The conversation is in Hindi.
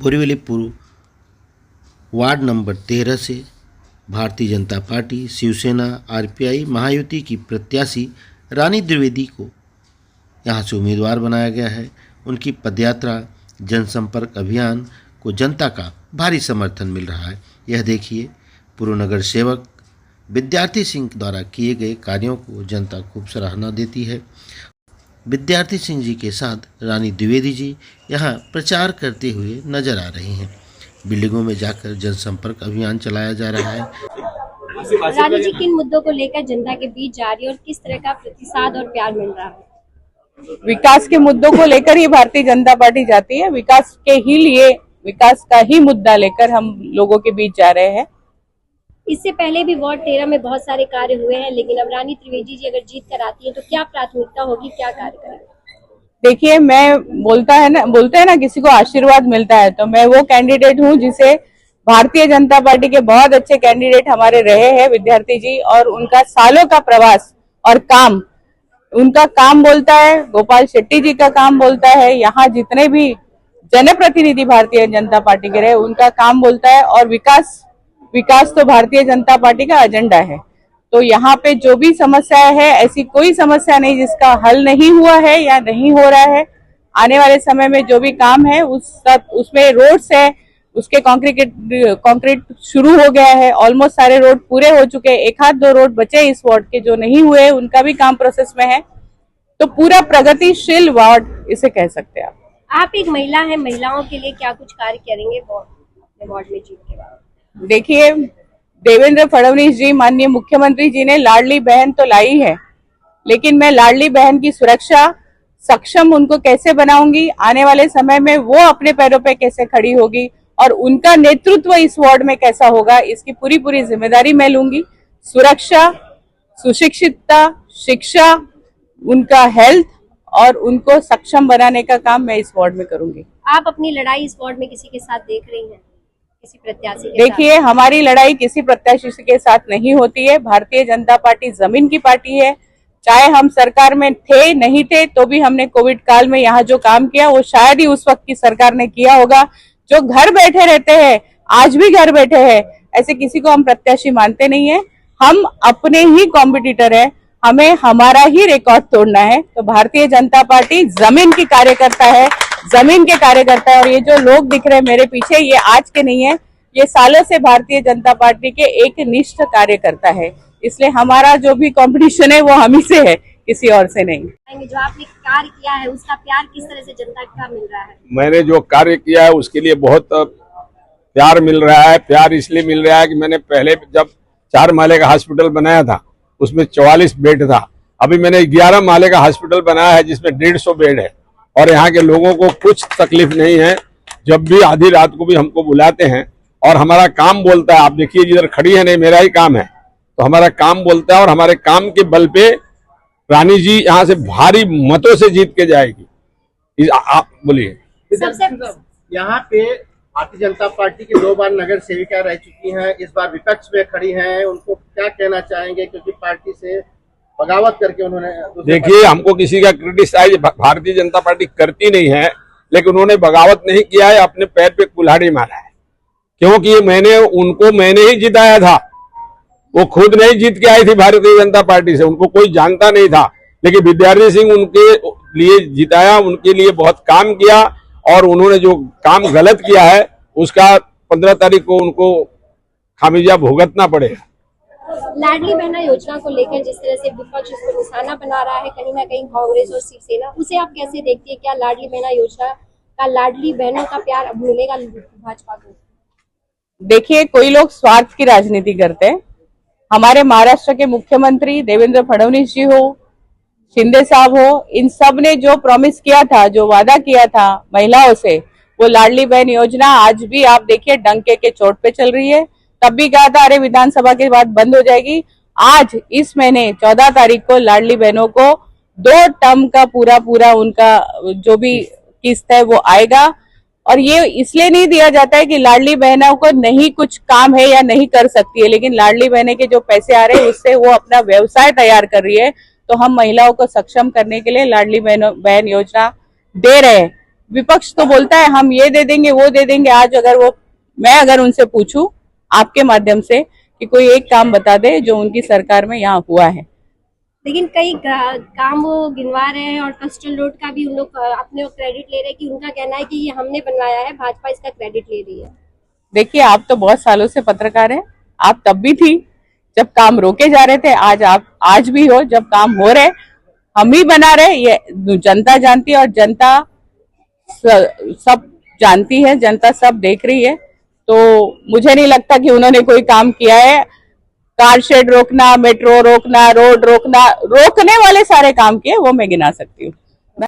बोरीवली पूर्व वार्ड नंबर 13 से भारतीय जनता पार्टी, शिवसेना, आरपीआई महायुति की प्रत्याशी रानी द्विवेदी को यहां से उम्मीदवार बनाया गया है। उनकी पदयात्रा, जनसंपर्क अभियान को जनता का भारी समर्थन मिल रहा है। यह देखिए, पूर्व नगर सेवक विद्यार्थी सिंह द्वारा किए गए कार्यों को जनता खूब सराहना देती है। विद्यार्थी सिंह जी के साथ रानी द्विवेदी जी यहाँ प्रचार करते हुए नजर आ रही हैं। बिल्डिंगों में जाकर जनसंपर्क अभियान चलाया जा रहा है। रानी जी किन मुद्दों को लेकर जनता के बीच जा रही है और किस तरह का प्रतिसाद और प्यार मिल रहा है? विकास के मुद्दों को लेकर ही भारतीय जनता पार्टी जाती है। विकास के ही लिए, विकास का ही मुद्दा लेकर हम लोगों के बीच जा रहे हैं। इससे पहले भी वार्ड 13 में बहुत सारे कार्य हुए हैं, लेकिन अब रानी द्विवेदी जी अगर जीत कर आती है तो क्या प्राथमिकता होगी, क्या कार्य करेंगे? देखिए, मैं बोलते हैं ना किसी को आशीर्वाद मिलता है, तो मैं वो कैंडिडेट हूँ जिसे भारतीय जनता पार्टी के बहुत अच्छे कैंडिडेट हमारे रहे हैं विद्यार्थी जी, और उनका सालों का प्रवास और काम, उनका काम बोलता है, गोपाल शेट्टी जी का काम बोलता है, यहाँ जितने भी जनप्रतिनिधि भारतीय जनता पार्टी के रहे उनका काम बोलता है। और विकास तो भारतीय जनता पार्टी का एजेंडा है। तो यहाँ पे जो भी समस्या है, ऐसी कोई समस्या नहीं जिसका हल नहीं हुआ है या नहीं हो रहा है। आने वाले समय में जो भी काम है उसमें रोड्स है, उसके कंक्रीट शुरू हो गया है। ऑलमोस्ट सारे रोड पूरे हो चुके हैं। एक आध दो रोड बचे इस वार्ड के जो नहीं हुए, उनका भी काम प्रोसेस में है। तो पूरा प्रगतिशील वार्ड इसे कह सकते हैं आप एक महिला है, महिलाओं के लिए क्या कुछ कार्य करेंगे वार्ड में जीत के बाद? देखिए, देवेंद्र फडणवीस जी, माननीय मुख्यमंत्री जी ने लाडली बहन तो लाई है, लेकिन मैं लाडली बहन की सुरक्षा, सक्षम उनको कैसे बनाऊंगी, आने वाले समय में वो अपने पैरों पे कैसे खड़ी होगी और उनका नेतृत्व इस वार्ड में कैसा होगा, इसकी पूरी जिम्मेदारी मैं लूंगी। सुरक्षा, सुशिक्षितता, शिक्षा, उनका हेल्थ और उनको सक्षम बनाने का काम मैं इस वार्ड में करूंगी। आप अपनी लड़ाई इस वार्ड में किसी के साथ देख रही हैं, किसी प्रत्याशी के? देखिए, हमारी लड़ाई किसी प्रत्याशी के साथ नहीं होती है। भारतीय जनता पार्टी जमीन की पार्टी है। चाहे हम सरकार में थे नहीं थे, तो भी हमने कोविड काल में यहाँ जो काम किया वो शायद ही उस वक्त की सरकार ने किया होगा। जो घर बैठे रहते हैं, आज भी घर बैठे हैं, ऐसे किसी को हम प्रत्याशी मानते नहीं है। हम अपने ही कॉम्पिटिटर है, हमें हमारा ही रिकॉर्ड तोड़ना है। तो भारतीय जनता पार्टी जमीन की कार्यकर्ता है, जमीन के कार्यकर्ता है। और ये जो लोग दिख रहे हैं मेरे पीछे, ये आज के नहीं है, ये सालों से भारतीय जनता पार्टी के एक निष्ठ कार्यकर्ता है। इसलिए हमारा जो भी कंपटीशन है वो हम ही से है, किसी और से नहीं। जो आपने कार्य किया है उसका प्यार किस तरह से जनता का मिल रहा है? मैंने जो कार्य किया है उसके लिए बहुत प्यार मिल रहा है। प्यार इसलिए मिल रहा है कि मैंने पहले जब 4 माले का हॉस्पिटल बनाया था उसमें 44 बेड था। अभी मैंने 11 माले का हॉस्पिटल बनाया है जिसमें 150 बेड है और यहाँ के लोगों को कुछ तकलीफ नहीं है। जब भी आधी रात को भी हमको बुलाते हैं और हमारा काम बोलता है। आप देखिए, जिधर खड़ी है नहीं, मेरा ही काम है, तो हमारा काम बोलता है और हमारे काम के बल पे रानी जी यहाँ से भारी मतों से जीत के जाएगी। आप बोलिए। यहाँ पे भारतीय जनता पार्टी की 2 बार नगर सेविका रह चुकी हैं, इस बार विपक्ष में खड़ी हैं, उनको क्या कहना चाहेंगे, क्योंकि पार्टी से बगावत करके उन्होंने? देखिए, हमको किसी का क्रिटिसाइज भारतीय जनता पार्टी करती नहीं है, लेकिन उन्होंने बगावत नहीं किया है, अपने पैर पे कुल्हाड़ी मारा है। क्योंकि मैंने ही जिताया था, वो खुद नहीं जीत के आई थी भारतीय जनता पार्टी से, उनको कोई जानता नहीं था। लेकिन विद्यार्थी सिंह उनके लिए जिताया, उनके लिए बहुत काम किया और उन्होंने जो काम गलत किया है उसका 15 तारीख को उनको खामियाजा भुगतना पड़ेगा। लाडली बहना योजना को लेकर जिस तरह से विपक्ष इसको निशाना बना रहा है, कहीं ना कहीं कांग्रेस और शिवसेना, उसे आप कैसे देखती है? क्या लाडली बहना योजना का लाडली बहनों का प्यार अब मिलेगा भाजपा को? देखिए, कोई लोग स्वार्थ की राजनीति करते हैं। हमारे महाराष्ट्र के मुख्यमंत्री देवेंद्र फडणवीस जी हो, शिंदे साहब हो, इन सब ने जो प्रॉमिस किया था, जो वादा किया था महिलाओं से, वो लाडली बहन योजना आज भी आप देखिए डंके के चोट पे चल रही है। तब भी कहा था अरे विधानसभा के बाद बंद हो जाएगी। आज इस महीने 14 तारीख को लाडली बहनों को 2 टर्म का पूरा उनका जो भी किस्त है वो आएगा। और ये इसलिए नहीं दिया जाता है कि लाडली बहनों को नहीं कुछ काम है या नहीं कर सकती है, लेकिन लाडली बहने के जो पैसे आ रहे हैं उससे वो अपना व्यवसाय तैयार कर रही है। तो हम महिलाओं को सक्षम करने के लिए लाडली बहन योजना दे रहे हैं। विपक्ष तो बोलता है हम ये दे देंगे वो दे देंगे। आज मैं अगर उनसे पूछूं आपके माध्यम से कि कोई एक काम बता दे जो उनकी सरकार में यहाँ हुआ है। लेकिन कई काम वो गिनवा रहे हैं और कस्टल रोड का भी उन लोग अपने क्रेडिट ले रहे हैं कि उनका कहना है कि ये हमने बनवाया है, भाजपा इसका क्रेडिट ले रही है। देखिए, आप तो बहुत सालों से पत्रकार हैं, आप तब भी थी जब काम रोके जा रहे थे, आज भी हो जब काम हो रहे, हम ही बना रहे, ये जनता जानती है और जनता सब जानती है, जनता सब देख रही है। तो मुझे नहीं लगता कि उन्होंने कोई काम किया है। कार शेड रोकना, मेट्रो रोकना, रोड रोकना, रोकने वाले सारे काम किए वो मैं गिना सकती हूँ।